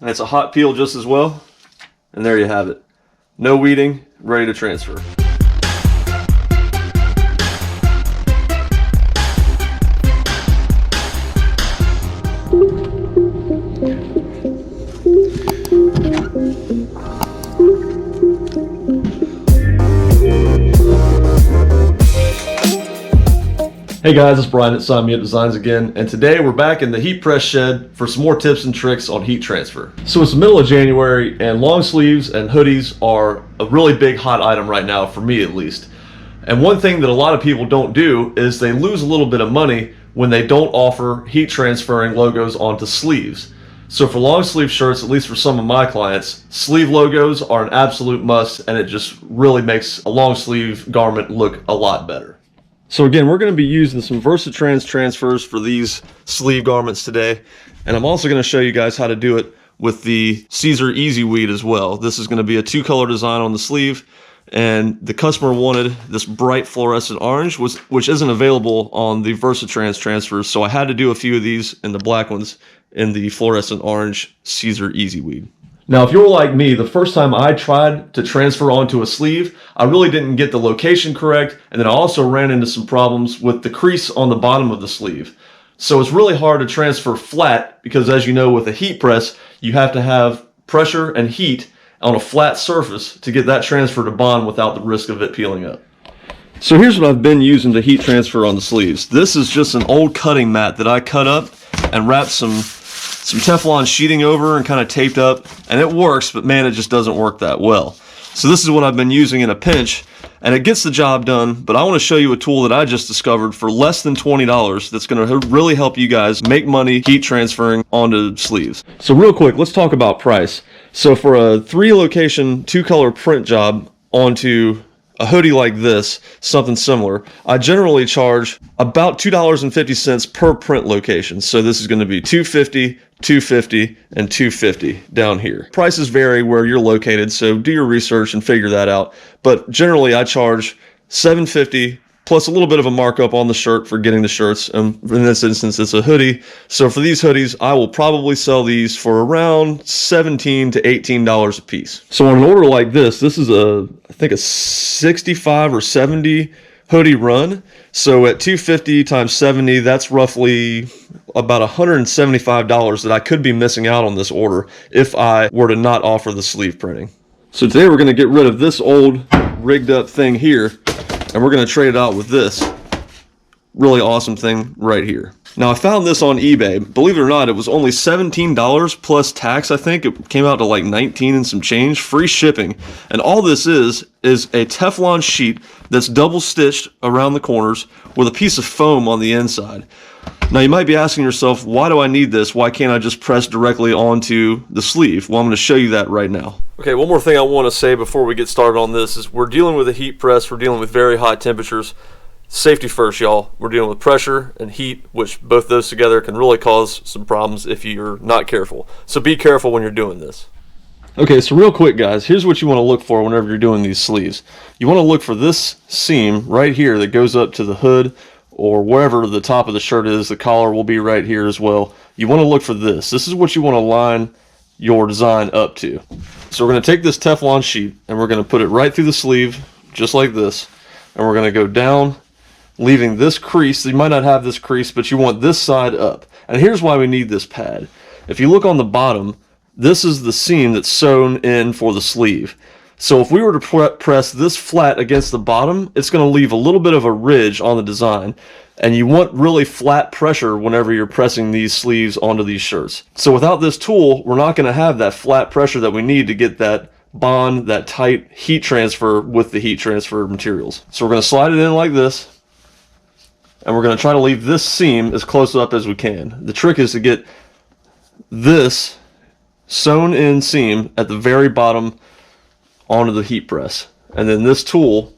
And it's a hot peel just as well. And there you have it. No weeding, ready to transfer. Hey guys, it's Brian at Sign Me Up Designs again, and today we're back in the heat press shed for some more tips and tricks on heat transfer. So it's the middle of January, and long sleeves and hoodies are a really big hot item right now, for me at least. And one thing that a lot of people don't do is they lose a little bit of money when they don't offer heat transferring logos onto sleeves. So for long sleeve shirts, at least for some of my clients, sleeve logos are an absolute must, and it just really makes a long sleeve garment look a lot better. So again, we're going to be using some VERSATRANS transfers for these sleeve garments today. And I'm also going to show you guys how to do it with the Caesar Easyweed as well. This is going to be a two-color design on the sleeve. And the customer wanted this bright fluorescent orange, which isn't available on the VERSATRANS transfers. So I had to do a few of these in the black ones in the fluorescent orange Caesar Easyweed. Now, if you're like me, the first time I tried to transfer onto a sleeve, I really didn't get the location correct, and then I also ran into some problems with the crease on the bottom of the sleeve. So it's really hard to transfer flat because, as you know, with a heat press, you have to have pressure and heat on a flat surface to get that transfer to bond without the risk of it peeling up. So here's what I've been using to heat transfer on the sleeves. This is just an old cutting mat that I cut up and wrapped some Teflon sheeting over and kind of taped up, and it works, but man, it just doesn't work that well. So this is what I've been using in a pinch, and it gets the job done, but I want to show you a tool that I just discovered for less than $20 that's going to really help you guys make money heat transferring onto sleeves. So real quick, let's talk about price. So for a 3-location, 2-color print job onto a hoodie like this, something similar, I generally charge about $2.50 per print location. So this is going to be $2.50, $2.50, and $2.50 down here. Prices vary where you're located, so do your research and figure that out. But generally I charge $7.50 plus a little bit of a markup on the shirt for getting the shirts. And in this instance, it's a hoodie. So for these hoodies, I will probably sell these for around $17 to $18 a piece. So on an order like this is I think a 65 or 70 hoodie run. So at $2.50 times 70, that's roughly about $175 that I could be missing out on this order if I were to not offer the sleeve printing. So today we're going to get rid of this old rigged up thing here, and we're going to trade it out with this really awesome thing right here. Now I found this on eBay. Believe it or not, it was only $17 plus tax. I think it came out to like 19 and some change, free shipping. And all this is a Teflon sheet that's double stitched around the corners with a piece of foam on the inside. Now you might be asking yourself, why do I need this? Why can't I just press directly onto the sleeve? Well, I'm going to show you that right now. Okay, one more thing I want to say before we get started on this is we're dealing with a heat press. We're dealing with very hot temperatures. Safety first, y'all. We're dealing with pressure and heat, which both those together can really cause some problems if you're not careful. So be careful when you're doing this. Okay, so real quick, guys, here's what you want to look for whenever you're doing these sleeves. You want to look for this seam right here that goes up to the hood or wherever the top of the shirt is. The collar will be right here as well. You want to look for this. This is what you want to line your design up to. So we're going to take this Teflon sheet and we're going to put it right through the sleeve, just like this. And we're going to go down, leaving this crease. You might not have this crease, but you want this side up. And here's why we need this pad. If you look on the bottom, this is the seam that's sewn in for the sleeve. So if we were to press this flat against the bottom, it's going to leave a little bit of a ridge on the design. And you want really flat pressure whenever you're pressing these sleeves onto these shirts. So without this tool, we're not going to have that flat pressure that we need to get that bond, that tight heat transfer with the heat transfer materials. So we're going to slide it in like this. And we're going to try to leave this seam as close up as we can. The trick is to get this sewn in seam at the very bottom onto the heat press. And then this tool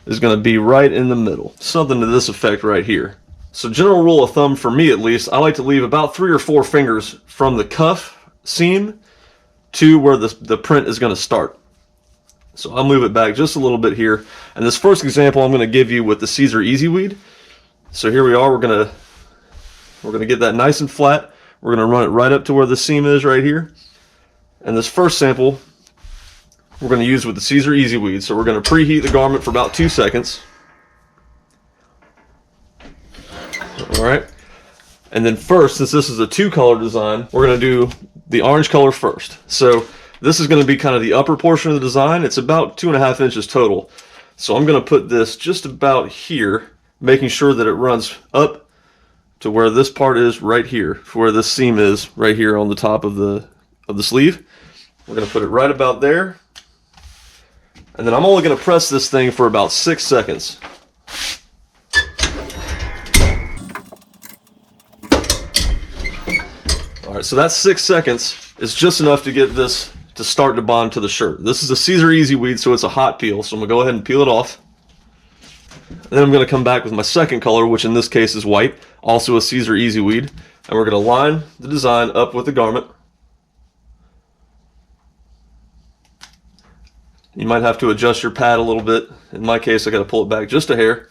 is going to be right in the middle. Something to this effect right here. So general rule of thumb for me at least, I like to leave about 3 or 4 fingers from the cuff seam to where the print is going to start. So I'll move it back just a little bit here. And this first example I'm going to give you with the Caesar Easyweed. So here we are, we're gonna get that nice and flat. We're gonna run it right up to where the seam is right here. And this first sample we're going to use with the Caesar Easyweed. So we're going to preheat the garment for about 2 seconds. Alright. And then first, since this is a 2-color design, we're going to do the orange color first. So this is going to be kind of the upper portion of the design. It's about 2.5 inches total. So I'm going to put this just about here, making sure that it runs up to where this part is right here, where this seam is right here on the top of the sleeve. We're going to put it right about there. And then I'm only going to press this thing for about 6 seconds. Alright, so that's 6 seconds. It's just enough to get this to start to bond to the shirt. This is a Caesar Easyweed, so it's a hot peel. So I'm going to go ahead and peel it off. And then I'm going to come back with my second color, which in this case is white, also a Caesar Easyweed. And we're going to line the design up with the garment. You might have to adjust your pad a little bit. In my case, I got to pull it back just a hair.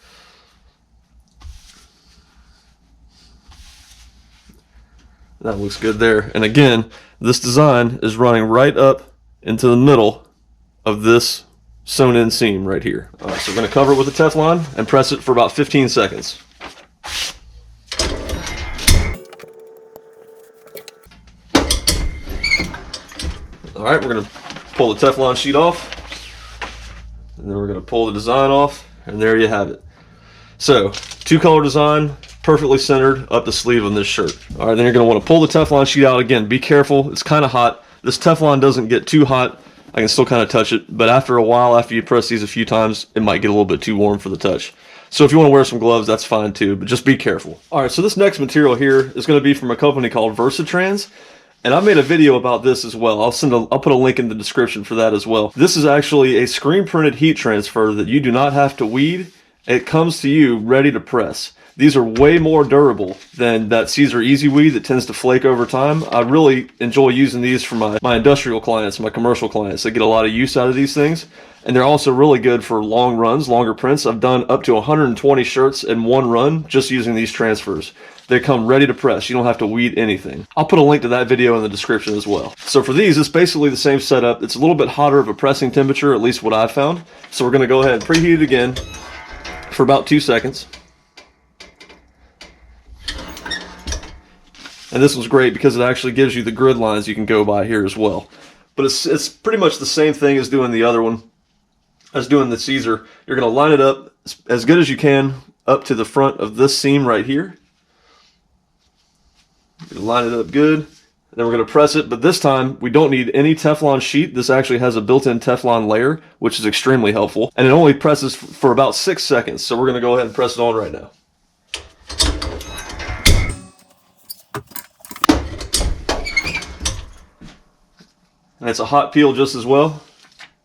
That looks good there. And again, this design is running right up into the middle of this sewn in seam right here. Alright, so we're going to cover it with a Teflon and press it for about 15 seconds. Alright, we're going to pull the Teflon sheet off. And then we're going to pull the design off. And there you have it. So, 2-color design, perfectly centered up the sleeve of this shirt. Alright, then you're going to want to pull the Teflon sheet out again. Be careful, it's kind of hot. This Teflon doesn't get too hot. I can still kind of touch it, but after a while, after you press these a few times, it might get a little bit too warm for the touch. So if you want to wear some gloves, that's fine too, but just be careful. Alright, so this next material here is going to be from a company called VERSATRANS, and I made a video about this as well. I'll put a link in the description for that as well. This is actually a screen printed heat transfer that you do not have to weed. It comes to you ready to press. These are way more durable than that Caesar Easyweed that tends to flake over time. I really enjoy using these for my industrial clients, my commercial clients. They get a lot of use out of these things. And they're also really good for long runs, longer prints. I've done up to 120 shirts in one run just using these transfers. They come ready to press. You don't have to weed anything. I'll put a link to that video in the description as well. So for these, it's basically the same setup. It's a little bit hotter of a pressing temperature, at least what I've found. So we're going to go ahead and preheat it again for about 2 seconds. And this one's great because it actually gives you the grid lines you can go by here as well. But it's pretty much the same thing as doing the other one, as doing the Caesar. You're going to line it up as good as you can up to the front of this seam right here. You're going to line it up good. And then we're going to press it, but this time we don't need any Teflon sheet. This actually has a built-in Teflon layer, which is extremely helpful. And it only presses for about 6 seconds. So we're going to go ahead and press it on right now. And it's a hot peel just as well.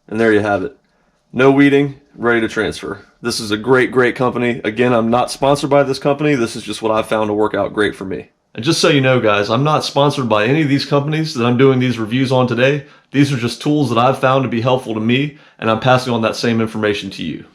And there you have it. No weeding, ready to transfer. This is a great, great company. Again, I'm not sponsored by this company. This is just what I've found to work out great for me. And just so you know, guys, I'm not sponsored by any of these companies that I'm doing these reviews on today. These are just tools that I've found to be helpful to me, and I'm passing on that same information to you.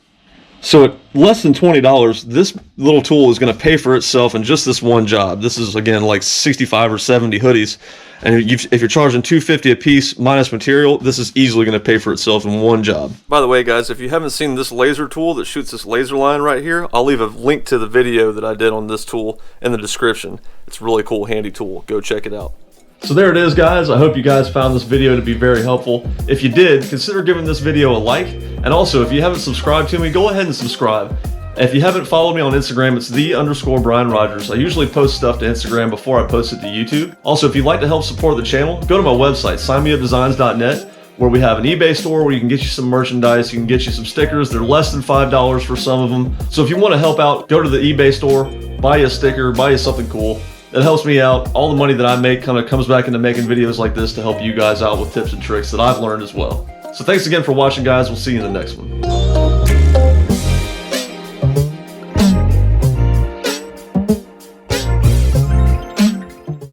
So at less than $20, this little tool is going to pay for itself in just this one job. This is, again, like 65 or 70 hoodies. And if you're charging $250 a piece minus material, this is easily going to pay for itself in one job. By the way, guys, if you haven't seen this laser tool that shoots this laser line right here, I'll leave a link to the video that I did on this tool in the description. It's a really cool, handy tool. Go check it out. So there it is, guys. I hope you guys found this video to be very helpful. If you did, consider giving this video a like. And also, if you haven't subscribed to me, go ahead and subscribe. If you haven't followed me on Instagram, it's _Brian Rogers. I usually post stuff to Instagram before I post it to YouTube. Also, if you'd like to help support the channel, go to my website, signmeupdesigns.net, where we have an eBay store where you can get you some merchandise, you can get you some stickers. They're less than $5 for some of them. So if you want to help out, go to the eBay store, buy you a sticker, buy you something cool. It helps me out. All the money that I make kind of comes back into making videos like this to help you guys out with tips and tricks that I've learned as well. So thanks again for watching, guys. We'll see you in the next one.